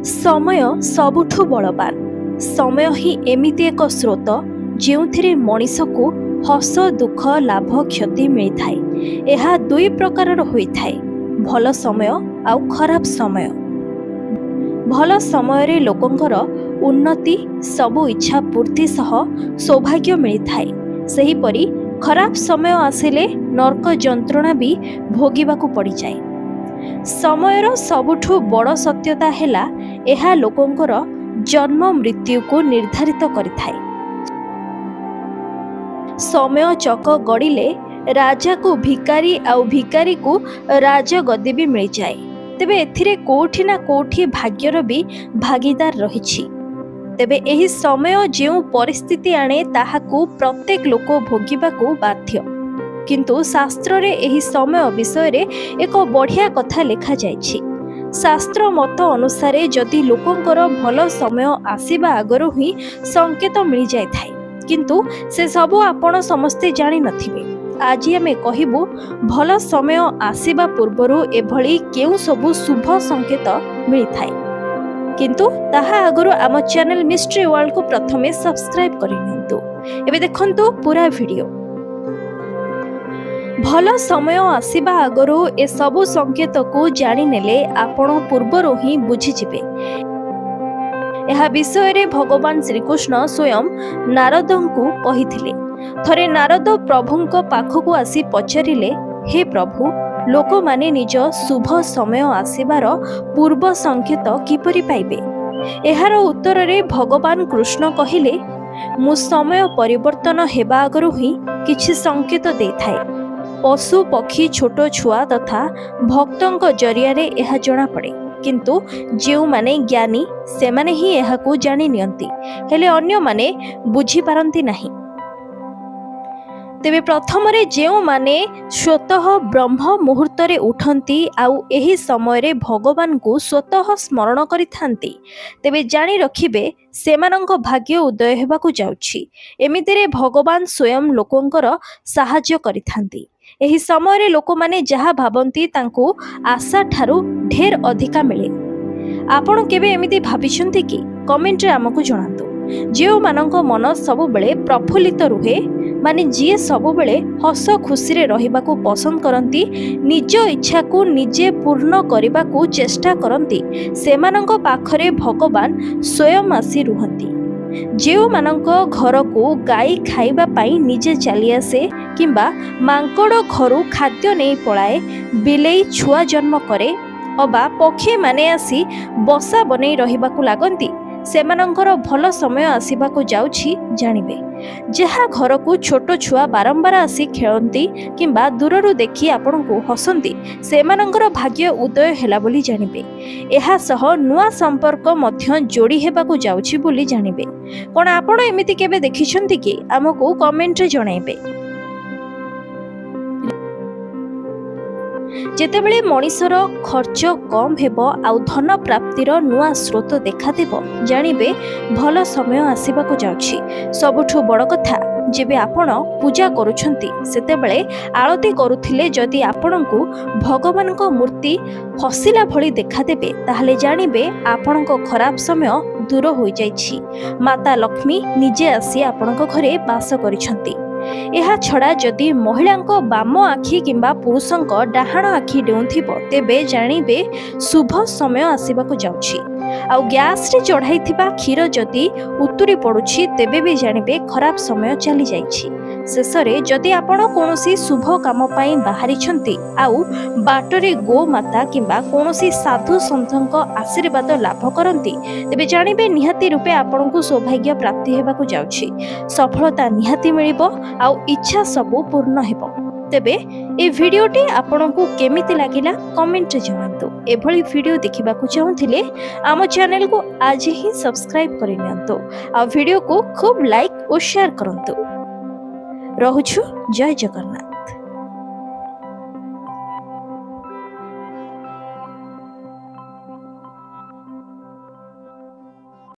समय सबुठु बलवान। समय ही एमिति एक स्रोत जो मनीष को हस दुख लाभ क्षति मिलता है। यह दुई प्रकार होता है, भल समय आउ खराब समय। भल समय रे लोकंकर उन्नति सबु इच्छा पूर्ति सह सौभाग्य मिलता है। सेहीपरि खराब समय आसिले नर्क जंत्रणा भी भोगिबाकू पड़ जाए। समयर सबुठु बड़ सत्यता हैला एहा लोकंकर जन्म मृत्यु को निर्धारित करिथाए। समय चक गड़िले राजा को भिकारी आउ भिकारी को राज गद्दी भी मिल जाए। तेबे एथिरे कोठी ना कोठी भाग्यर भी भागीदार रहिछि। तेबे एही समय जेउ परिस्थिति आणे ताहाकू प्रत्येक लोक भोगिबाकू बाध्य। किंतु शास्त्र रे एही समय विषय रे एक बढ़िया कथा लिखा जायछि। शास्त्र मत अनुसार जदि लोकंकर भल समय आसीबा आगरो ही संकेत मिल जाय थाए, किंतु से सब आपण समस्ते जानि नथिबे। आज आमे कहिबु भल समय आसीबा पूर्वरु एभली केउ सब शुभ संकेत मिल थाए। किंतु ताहा आगरो आम चैनल मिस्ट्री वर्ल्ड को प्रथमे सब्सक्राइब करिनियंतु। एबे देखंतु पूरा वीडियो। भल समय आसीबा आगरो ए सबु संकेत को जानि नेले आपण पूर्वरु ही बुझिजिबे। एहा विषय रे भगवान श्रीकृष्ण स्वयं नारदंकु कहिथिले। थरे नारद प्रभुंक पाखकु आसी पचारिले, हे प्रभु, लोक माने निज शुभ समय आसीबार पूर्व संकेत किपरि पाइबे? एहार उत्तर रे भगवान कृष्ण कहिले, मु समय परिवर्तन हेबा आगरो ही किछि संकेत देथाए। पशु पक्षी छोट छुआ तथा भक्तों जरिया रे यह जना पड़े, किंतु जो माने ज्ञानी से माने ही यह को जानी नियंती, हेले अन्य माने बुझी पारंती नहीं। तेबे प्रथम रे जेउ माने स्वतः ब्रह्म मुहूर्त रे उठंती आउ एही समय रे भगवान को स्वतः स्मरण करिथांती, तेबे जानी रखिबे सेमानंक भाग्य उदय हेबाकू जाउछि। एमिति रे भगवान स्वयं लोकंकर साहाय्य करिथांती। एही समय रे लोक माने जहा भाबंती तांकू आशा ठारू ढेर अधिका मिले। आपण केबे एमिति भाबिछंती कि? कमेंट रे हमकु जणांतु। जेउ मानंक मन सब बेले प्रफुल्लित रुहे, माने जिए सब बेले हस खुशी रे रहिबाकू पसंद करंती, निज इच्छा को निजे पूर्ण करिबाकू चेष्टा करंती, सेमानंक पाखरे भगवान स्वयं आसी रुहंती। जेउ मानंक घर को गाई खाइबा पाई निजे चली आसे किंबा मांकड़ घरू खाद्य नहीं पलाए, बिलेई छुआ जन्म करे अबा पक्षी माने आसी बसा बनै रहिबाकू लागंती, सेमानंकर भल समय आसीबाकू जाउछि जानिबे। जहा घर को छोट छुआ बारंबार आसी खेलंती किंबा दूररू देखि आपनकू हसंती, सेमानंकर भाग्य उदय हेला बोली जानिबे। एहा सह नुआ संपर्क मध्य जोड़ी हेबाकू जाउछि बोली जानिबे। कोन आपण एमिति केबे देखिछंती कि? हमकू कमेंट रे जणाइबे। जेतेबेले मनीषर खर्च कम हेबो आउ धन प्राप्तिर नुआ स्रोत देखा देबो, जानिबे भल समय आसीबाकू जाउछि। सबुठु बड़ कथा, जेबे आपण पूजा करूछंती सेतेबेले आळती करूथिले जदि आपणकू भगवानक मूर्ति हसिला भली देखा देबे, ताहले जानिबे आपणक खराब समय दूर होई जाइछि। माता लक्ष्मी निजे आसी आपणक घरे वास करिछंती। एहा छड़ा जदि महिलांक बाम आखि किंबा पुरुषंक डाहाण आखि डेउथिबो, तेबे जानिबे शुभ समय आसीबाकू जाउछि। आउ गैस रे चढ़ाइथिबा क्षीर जदि उतुरी पड़ुछि, तेबे भी जानिबे खराब समय चली जाइछि। शेषरे जदि आपण कोनोसी शुभ काम पाई बाहरी छंती आउ बाटरे गो माता किंबा कोनोसी साधु संतंक आशीर्वाद लाभ करंती, तेबे जानिबे निहाती रूपे आपणकू सौभाग्य प्राप्ति हेबाकू जाउछि। सफलता निहाती मिलिबो आउ इच्छा सबु पूर्ण हेबो। तेबे ए वीडियोटी आपणकू केमिति लागिला कमेंट रे जणांतु। एभली वीडियो देखिबाकू चाहुथिले आम चैनल को आज ही सब्सक्राइब करिनियंतु। आ वीडियो को खूब लाइक और शेयर करंतु। रहुछु। जय जगन्नाथ।